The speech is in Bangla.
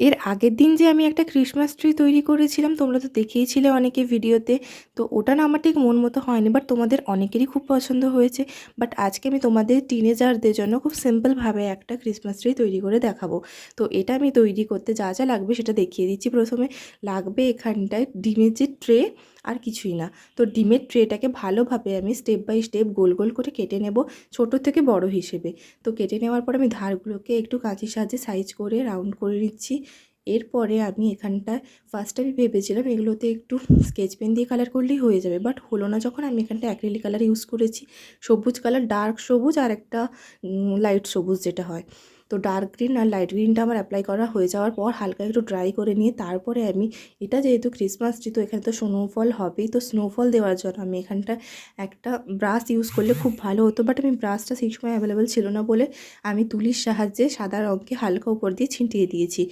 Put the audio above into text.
এর আগের দিন যে আমি একটা ক্রিসমাস ট্রি তৈরি করেছিলাম, তোমরা তো দেখেইছিলে অনেকে ভিডিওতে। তো ওটা না আমার ঠিক মন মতো হয়নি, বাট তোমাদের অনেকেরই খুব পছন্দ হয়েছে। বাট আজকে আমি তোমাদের টিনেজারদের জন্য খুব সিম্পলভাবে একটা ক্রিসমাস ট্রি তৈরি করে দেখাবো। তো এটা আমি তৈরি করতে যা যা লাগবে সেটা দেখিয়ে দিচ্ছি। প্রথমে লাগবে এখানটায় ডিমের যে ট্রে, আর কিছুই না। তো ডিমের ট্রেটাকে ভালোভাবে আমি স্টেপ বাই স্টেপ গোল গোল করে কেটে নেব, ছোট থেকে বড় হিসেবে। তো কেটে নেওয়ার পর আমি ধারগুলোকে একটু কাঁচির সাহায্যে সাইজ করে রাউন্ড করে নিচ্ছি। এরপরে আমি এখানটায় ফার্স্ট আমি ভেবেছিলাম এগুলোতে একটু স্কেচ পেন দিয়ে কালার করলেই হয়ে যাবে, বাট হলো না। যখন আমি এখানটা অ্যাক্রিলিক কালার ইউজ করেছি, সবুজ কালার, ডার্ক সবুজ আর একটা লাইট সবুজ যেটা হয়। তো ডার্ক গ্রিন আর লাইট গ্রিনটা আমার অ্যাপ্লাই করা হয়ে যাওয়ার পর হালকা একটু ড্রাই করে নিয়ে তারপরে আমি, এটা যেহেতু ক্রিসমাস ট্রি তো এখানে তো স্নোফল হবেই, তো স্নোফল দেওয়ার জন্য আমি এখানটা একটা ব্রাশ ইউজ করলে খুব ভালো হতো, বাট আমি ব্রাশটা সেই সময় অ্যাভেলেবেল ছিল না বলে আমি তুলির সাহায্যে সাদা রঙকে হালকা উপর দিয়ে ছিটিয়ে দিয়েছি।